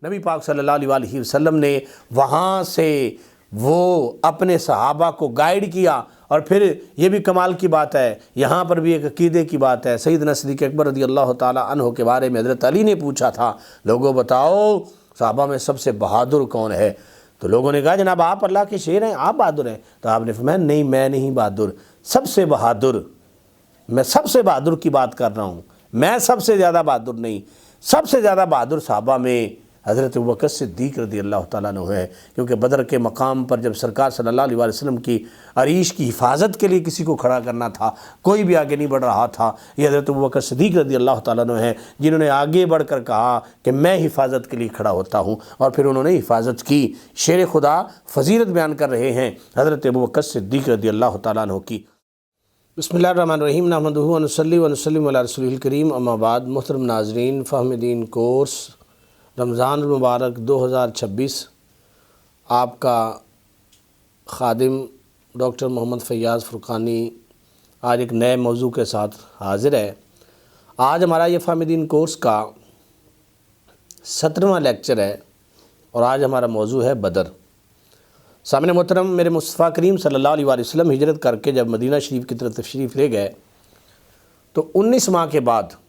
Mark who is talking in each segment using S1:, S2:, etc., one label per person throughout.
S1: نبی پاک صلی اللہ علیہ وسلم نے وہاں سے وہ اپنے صحابہ کو گائیڈ کیا۔ اور پھر یہ بھی کمال کی بات ہے، یہاں پر بھی ایک عقیدے کی بات ہے۔ سیدنا صدیق اکبر رضی اللہ تعالی عنہ کے بارے میں حضرت علی نے پوچھا تھا، لوگوں بتاؤ صحابہ میں سب سے بہادر کون ہے؟ تو لوگوں نے کہا جناب آپ اللہ کے شیر ہیں، آپ بہادر ہیں۔ تو آپ نے فرمایا نہیں، میں نہیں بہادر، سب سے بہادر، میں سب سے بہادر کی بات کر رہا ہوں، میں سب سے زیادہ بہادر نہیں، سب سے زیادہ بہادر صحابہ میں حضرت ابوبکر صدیق رضی اللہ تعالیٰ عنہ ہے، کیونکہ بدر کے مقام پر جب سرکار صلی اللہ علیہ وسلم کی عریش کی حفاظت کے لیے کسی کو کھڑا کرنا تھا، کوئی بھی آگے نہیں بڑھ رہا تھا، یہ حضرت ابوبکر صدیق رضی اللہ تعالیٰ عنہ ہیں جنہوں نے آگے بڑھ کر کہا کہ میں حفاظت کے لیے کھڑا ہوتا ہوں، اور پھر انہوں نے حفاظت کی۔ شیر خدا فضیلت بیان کر رہے ہیں حضرت ابوبکر صدیق رضی اللہ تعالیٰ عنہ کی۔ بسم اللہ الرحمن الرحیم، نحمدہ و نصلی و نسلم علی رسولہ الکریم، اما بعد۔ محترم ناظرین، فہم دین کورس رمضان المبارک 2026 آپ کا خادم ڈاکٹر محمد فیاض فرقانی آج ایک نئے موضوع کے ساتھ حاضر ہے۔ آج ہمارا یہ فہم دین کورس کا 17واں لیکچر ہے، اور آج ہمارا موضوع ہے بدر۔ سامنے محترم، میرے مصطفیٰ کریم صلی اللہ علیہ وسلم ہجرت کر کے جب مدینہ شریف کی طرف تشریف لے گئے تو 19 ماہ کے بعد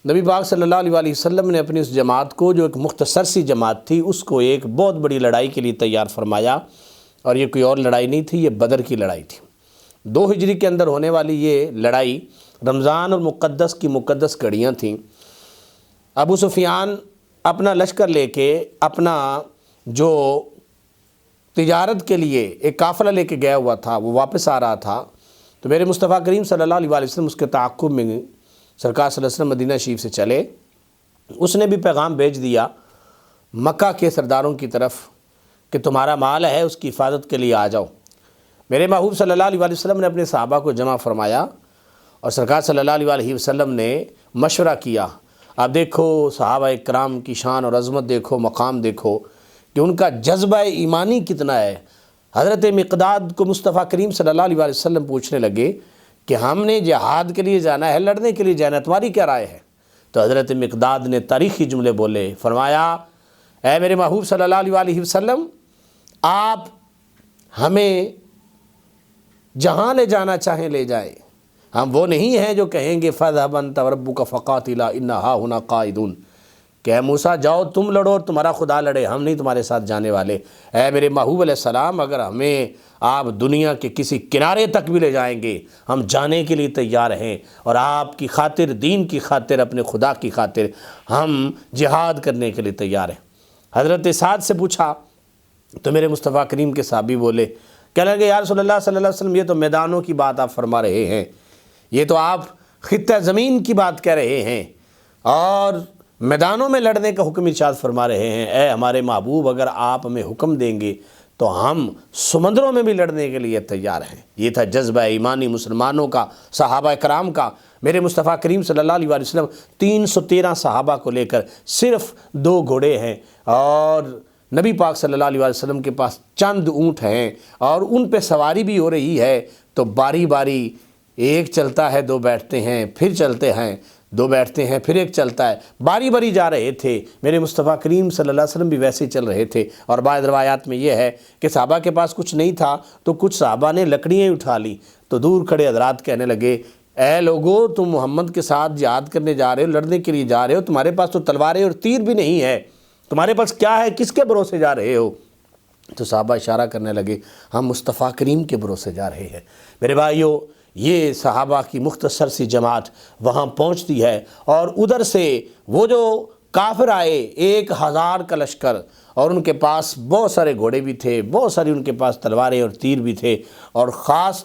S1: نبی پاک صلی اللہ علیہ وسلم نے اپنی اس جماعت کو، جو ایک مختصر سی جماعت تھی، اس کو ایک بہت بڑی لڑائی کے لیے تیار فرمایا، اور یہ کوئی اور لڑائی نہیں تھی، یہ بدر کی لڑائی تھی۔ 2 ہجری کے اندر ہونے والی یہ لڑائی رمضان اور مقدس کی مقدس گھڑیاں تھیں۔ ابو سفیان اپنا لشکر لے کے، اپنا جو تجارت کے لیے ایک قافلہ لے کے گیا ہوا تھا، وہ واپس آ رہا تھا، تو میرے مصطفیٰ کریم صلی اللہ علیہ وسلم اس کے تعاقب میں سرکار صلی اللہ علیہ وسلم مدینہ شریف سے چلے۔ اس نے بھی پیغام بھیج دیا مکہ کے سرداروں کی طرف کہ تمہارا مال ہے، اس کی حفاظت کے لیے آ جاؤ۔ میرے محبوب صلی اللہ علیہ وسلم نے اپنے صحابہ کو جمع فرمایا، اور سرکار صلی اللہ علیہ وسلم نے مشورہ کیا۔ آپ دیکھو صحابہ کرام کی شان اور عظمت دیکھو، مقام دیکھو کہ ان کا جذبہ ایمانی کتنا ہے۔ حضرت مقداد کو مصطفیٰ کریم صلی اللہ علیہ وسلم پوچھنے لگے کہ ہم نے جہاد کے لیے جانا ہے، لڑنے کے لیے جانا ہے، تمہاری کیا رائے ہے؟ تو حضرت مقداد نے تاریخی جملے بولے، فرمایا اے میرے محبوب صلی اللہ علیہ وسلم، آپ ہمیں جہاں لے جانا چاہیں لے جائیں، ہم وہ نہیں ہیں جو کہیں گے فَاذْهَبْ أَنْتَ وَرَبُّكَ فَقَاتِلَا إِنَّا هَاهُنَا قَاعِدُونَ کہ اے موسیٰ جاؤ تم لڑو اور تمہارا خدا لڑے، ہم نہیں تمہارے ساتھ جانے والے۔ اے میرے محبوب علیہ السلام، اگر ہمیں آپ دنیا کے کسی کنارے تک بھی لے جائیں گے، ہم جانے کے لیے تیار ہیں، اور آپ کی خاطر، دین کی خاطر، اپنے خدا کی خاطر ہم جہاد کرنے کے لیے تیار ہیں۔ حضرت سعد سے پوچھا تو میرے مصطفیٰ کریم کے صحابی بولے، کہنے لگے یا رسول اللہ صلی اللہ علیہ وسلم، یہ تو میدانوں کی بات آپ فرما رہے ہیں، یہ تو آپ خطہ زمین کی بات کہہ رہے ہیں، اور میدانوں میں لڑنے کا حکم ارشاد فرما رہے ہیں۔ اے ہمارے محبوب، اگر آپ ہمیں حکم دیں گے تو ہم سمندروں میں بھی لڑنے کے لیے تیار ہیں۔ یہ تھا جذبہ ایمانی مسلمانوں کا، صحابہ کرام کا۔ میرے مصطفیٰ کریم صلی اللہ علیہ وسلم 313 صحابہ کو لے کر صرف 2 گھوڑے ہیں، اور نبی پاک صلی اللہ علیہ وسلم کے پاس چند اونٹ ہیں، اور ان پہ سواری بھی ہو رہی ہے، تو باری باری ایک چلتا ہے، 2 بیٹھتے ہیں، پھر چلتے ہیں، 2 بیٹھتے ہیں، پھر ایک چلتا ہے، باری باری جا رہے تھے۔ میرے مصطفیٰ کریم صلی اللہ علیہ وسلم بھی ویسے ہی چل رہے تھے۔ اور بعض روایات میں یہ ہے کہ صحابہ کے پاس کچھ نہیں تھا تو کچھ صحابہ نے لکڑیاں اٹھا لی، تو دور کھڑے حضرات کہنے لگے اے لوگو، تم محمد کے ساتھ جہاد کرنے جا رہے ہو، لڑنے کے لیے جا رہے ہو، تمہارے پاس تو تلواریں اور تیر بھی نہیں ہے، تمہارے پاس کیا ہے، کس کے بھروسے جا رہے ہو؟ تو صحابہ اشارہ کرنے لگے ہم مصطفیٰ کریم کے بھروسے جا رہے ہیں۔ میرے بھائیو، یہ صحابہ کی مختصر سی جماعت وہاں پہنچتی ہے، اور ادھر سے وہ جو کافر آئے 1000 کا لشکر، اور ان کے پاس بہت سارے گھوڑے بھی تھے، بہت ساری ان کے پاس تلواریں اور تیر بھی تھے، اور خاص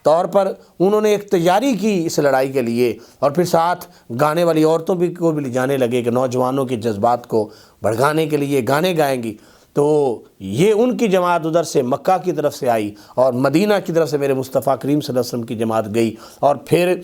S1: طور پر انہوں نے ایک تیاری کی اس لڑائی کے لیے، اور پھر ساتھ گانے والی عورتوں بھی کو بھی جانے لگے کہ نوجوانوں کے جذبات کو بڑھانے کے لیے گانے گائیں گی۔ تو یہ ان کی جماعت ادھر سے مکہ کی طرف سے آئی، اور مدینہ کی طرف سے میرے مصطفیٰ کریم صلی اللہ علیہ وسلم کی جماعت گئی، اور پھر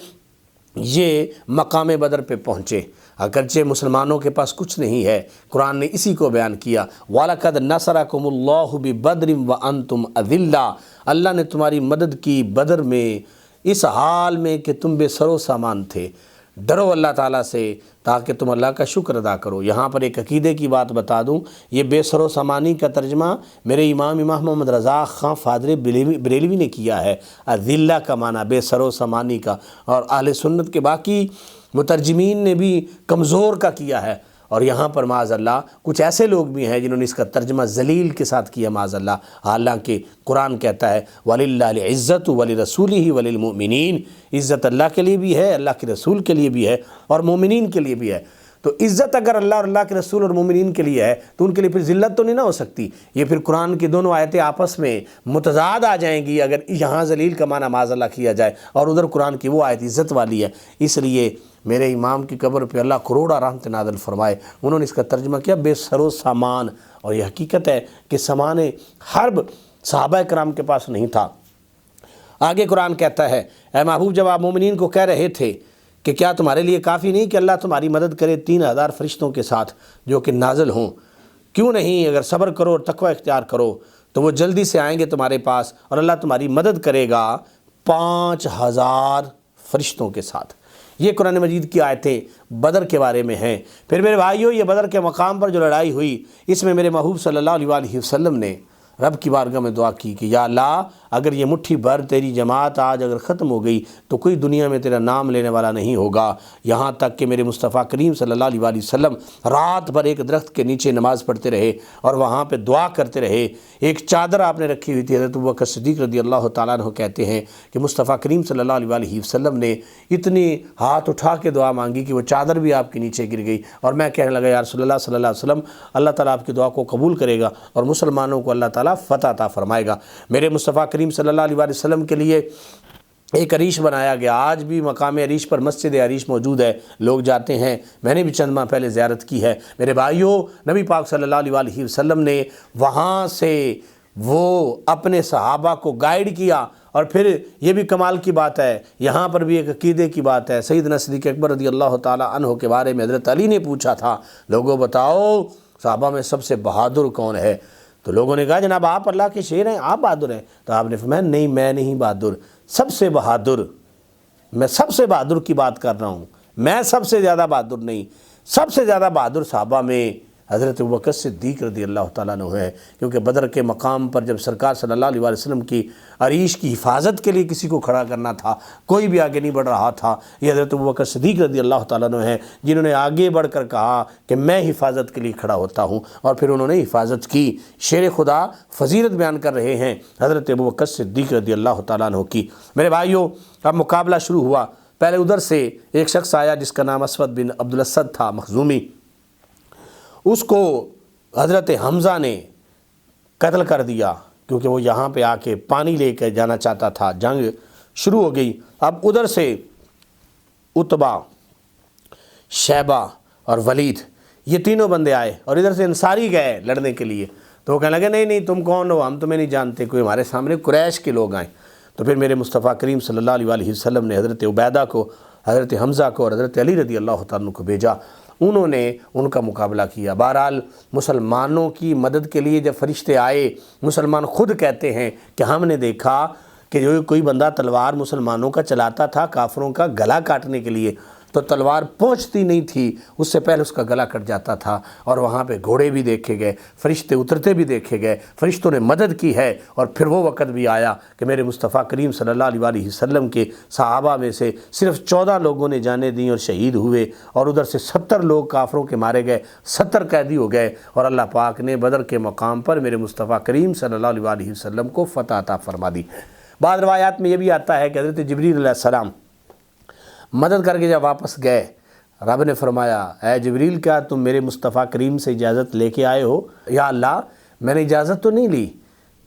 S1: یہ مقام بدر پہ پہنچے۔ اگرچہ مسلمانوں کے پاس کچھ نہیں ہے، قرآن نے اسی کو بیان کیا، وَلَقَدْ نَصَرَكُمُ اللَّهُ بِبَدْرٍ وَأَنْتُمْ أَذِلَّةٌ، اللہ نے تمہاری مدد کی بدر میں، اس حال میں کہ تم بے سر و سامان تھے۔ ڈرو اللہ تعالیٰ سے تاکہ تم اللہ کا شکر ادا کرو۔ یہاں پر ایک عقیدے کی بات بتا دوں، یہ بے سر و سامانی کا ترجمہ میرے امام محمد رضا خان فادر بریلوی نے کیا ہے۔ اذلہ کا معنی بے سر و سامانی کا، اور اہل سنت کے باقی مترجمین نے بھی کمزور کا کیا ہے، اور یہاں پر معاذ اللہ کچھ ایسے لوگ بھی ہیں جنہوں نے اس کا ترجمہ ذلیل کے ساتھ کیا معاذ اللہ، حالانکہ قرآن کہتا ہے وَلِلَّهِ الْعِزَّةُ وَلِرَسُولِهِ وَلِلْمُؤْمِنِينَ، عزت اللہ کے لیے بھی ہے، اللہ کے رسول کے لیے بھی ہے، اور مومنین کے لیے بھی ہے۔ تو عزت اگر اللہ اور اللہ کے رسول اور مومنین کے لیے ہے تو ان کے لیے پھر ذلت تو نہیں نہ ہو سکتی۔ یہ پھر قرآن کی دونوں آیتیں آپس میں متضاد آ جائیں گی اگر یہاں ذلیل کا معنی معاذ اللہ کیا جائے اور ادھر قرآن کی وہ آیت عزت والی ہے۔ اس لیے میرے امام کی قبر پہ اللہ کروڑا رحمت نازل فرمائے، انہوں نے اس کا ترجمہ کیا بے سر و سامان، اور یہ حقیقت ہے کہ سامان حرب صحابہ کرام کے پاس نہیں تھا۔ آگے قرآن کہتا ہے اے محبوب جب آپ مومنین کو کہہ رہے تھے کہ کیا تمہارے لیے کافی نہیں کہ اللہ تمہاری مدد کرے 3000 فرشتوں کے ساتھ جو کہ نازل ہوں؟ کیوں نہیں اگر صبر کرو اور تقوی اختیار کرو تو وہ جلدی سے آئیں گے تمہارے پاس، اور اللہ تمہاری مدد کرے گا 5000 فرشتوں کے ساتھ۔ یہ قرآن مجید کی آیتیں بدر کے بارے میں ہیں۔ پھر میرے بھائیوں، یہ بدر کے مقام پر جو لڑائی ہوئی، اس میں میرے محبوب صلی اللہ علیہ وسلم نے رب کی بارگاہ میں دعا کی کہ یا اللہ اگر یہ مٹھی بھر تیری جماعت آج اگر ختم ہو گئی تو کوئی دنیا میں تیرا نام لینے والا نہیں ہوگا۔ یہاں تک کہ میرے مصطفیٰ کریم صلی اللہ علیہ وسلم رات بھر ایک درخت کے نیچے نماز پڑھتے رہے اور وہاں پہ دعا کرتے رہے۔ ایک چادر آپ نے رکھی ہوئی تھی، حضرت ابوبکر صدیق رضی اللہ تعالیٰ عنہ کہتے ہیں کہ مصطفیٰ کریم صلی اللہ علیہ وسلم نے اتنی ہاتھ اٹھا کے دعا مانگی کہ وہ چادر بھی آپ کے نیچے گر گئی، اور میں کہنے لگا یا رسول اللہ صلی اللہ علیہ وسلم اللہ تعالیٰ آپ کی دعا کو قبول کرے گا اور مسلمانوں کو اللہ تعالیٰ فتح عطا فرمائے گا۔ میرے مصطفیٰ کریم صلی اللہ علیہ وسلم کے لیے ایک عریش بنایا گیا، آج بھی مقام عریش پر مسجد عریش موجود ہے، لوگ جاتے ہیں، میں نے بھی چند ماہ پہلے زیارت کی ہے۔ میرے بھائیوں، نبی پاک صلی اللہ علیہ وسلم نے وہاں سے وہ اپنے صحابہ کو گائیڈ کیا، اور پھر یہ بھی کمال کی بات ہے، یہاں پر بھی ایک عقیدے کی بات ہے۔ سیدنا صدیق اکبر رضی اللہ تعالیٰ عنہ کے بارے میں حضرت علی نے پوچھا تھا، لوگوں بتاؤ صحابہ میں سب سے بہادر کون ہے؟ تو لوگوں نے کہا جناب آپ اللہ کے شیر ہیں، آپ بہادر ہیں۔ تو آپ نے فرمایا نہیں، میں نہیں بہادر، سب سے بہادر، میں سب سے بہادر کی بات کر رہا ہوں، میں سب سے زیادہ بہادر نہیں، سب سے زیادہ بہادر صحابہ میں حضرت ابوبکر صدیق رضی اللہ تعالیٰ عنہ ہے، کیونکہ بدر کے مقام پر جب سرکار صلی اللہ علیہ وسلم کی عریش کی حفاظت کے لیے کسی کو کھڑا کرنا تھا، کوئی بھی آگے نہیں بڑھ رہا تھا، یہ حضرت ابوبکر صدیق رضی اللہ تعالیٰ عنہ ہیں جنہوں نے آگے بڑھ کر کہا کہ میں حفاظت کے لیے کھڑا ہوتا ہوں، اور پھر انہوں نے حفاظت کی۔ شیر خدا فضیلت بیان کر رہے ہیں حضرت ابوبکر صدیق رضی اللہ تعالیٰ عنہ کی۔ میرے بھائیوں، اب مقابلہ شروع ہوا۔ پہلے ادھر سے ایک شخص آیا جس کا نام اسود بن عبدالاسد تھا، مخزومی، اس کو حضرت حمزہ نے قتل کر دیا کیونکہ وہ یہاں پہ آ کے پانی لے کے جانا چاہتا تھا۔ جنگ شروع ہو گئی۔ اب ادھر سے عتبہ، شیبہ اور ولید، یہ تینوں بندے آئے، اور ادھر سے انصاری گئے لڑنے کے لیے۔ تو وہ کہنے لگے نہیں نہیں تم کون ہو، ہم تمہیں نہیں جانتے، کوئی ہمارے سامنے قریش کے لوگ آئیں۔ تو پھر میرے مصطفیٰ کریم صلی اللہ علیہ وسلم نے حضرت عبیدہ کو، حضرت حمزہ کو اور حضرت علی رضی اللہ تعالیٰ عنہ کو بھیجا، انہوں نے ان کا مقابلہ کیا۔ بہرحال مسلمانوں کی مدد کے لیے جب فرشتے آئے، مسلمان خود کہتے ہیں کہ ہم نے دیکھا کہ جو کوئی بندہ تلوار مسلمانوں کا چلاتا تھا کافروں کا گلا کاٹنے کے لیے، تو تلوار پہنچتی نہیں تھی، اس سے پہلے اس کا گلا کٹ جاتا تھا، اور وہاں پہ گھوڑے بھی دیکھے گئے، فرشتے اترتے بھی دیکھے گئے، فرشتوں نے مدد کی ہے۔ اور پھر وہ وقت بھی آیا کہ میرے مصطفیٰ کریم صلی اللہ علیہ وسلم کے صحابہ میں سے صرف 14 لوگوں نے جانیں دیں اور شہید ہوئے، اور ادھر سے 70 لوگ کافروں کے مارے گئے، 70 قیدی ہو گئے، اور اللہ پاک نے بدر کے مقام پر میرے مصطفیٰ کریم صلی اللہ علیہ وسلم کو فتح عطا فرما دی۔ بعض روایات میں یہ بھی آتا ہے کہ حضرت جبریل علیہ السلام مدد کر کے جب واپس گئے، رب نے فرمایا اے جبریل کیا تم میرے مصطفیٰ کریم سے اجازت لے کے آئے ہو؟ یا اللہ میں نے اجازت تو نہیں لی۔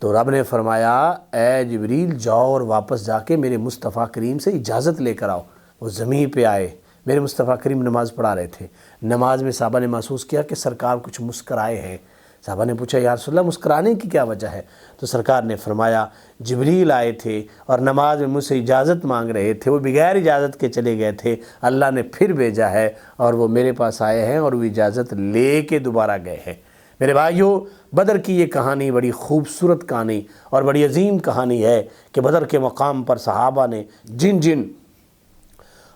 S1: تو رب نے فرمایا اے جبریل جاؤ اور واپس جا کے میرے مصطفیٰ کریم سے اجازت لے کر آؤ۔ وہ زمین پہ آئے، میرے مصطفیٰ کریم نماز پڑھا رہے تھے، نماز میں صحابہ نے محسوس کیا کہ سرکار کچھ مسکرائے ہیں۔ صحابہ نے پوچھا یا رسول اللہ مسکرانے کی کیا وجہ ہے؟ تو سرکار نے فرمایا جبریل آئے تھے اور نماز میں مجھ سے اجازت مانگ رہے تھے، وہ بغیر اجازت کے چلے گئے تھے، اللہ نے پھر بھیجا ہے اور وہ میرے پاس آئے ہیں اور وہ اجازت لے کے دوبارہ گئے ہیں۔ میرے بھائیوں، بدر کی یہ کہانی بڑی خوبصورت کہانی اور بڑی عظیم کہانی ہے کہ بدر کے مقام پر صحابہ نے جن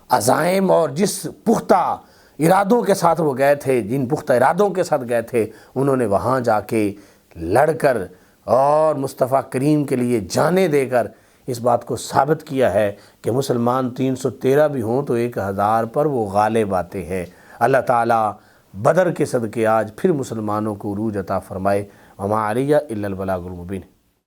S1: عزائم اور جس پختہ ارادوں کے ساتھ وہ گئے تھے، جن پختہ ارادوں کے ساتھ گئے تھے، انہوں نے وہاں جا کے لڑ کر اور مصطفیٰ کریم کے لیے جانیں دے کر اس بات کو ثابت کیا ہے کہ مسلمان 313 بھی ہوں تو 1000 پر وہ غالب آتے ہیں۔ اللہ تعالیٰ بدر کے صدقے آج پھر مسلمانوں کو عروج عطا فرمائے۔ وما علیہ الا البلاغ المبین۔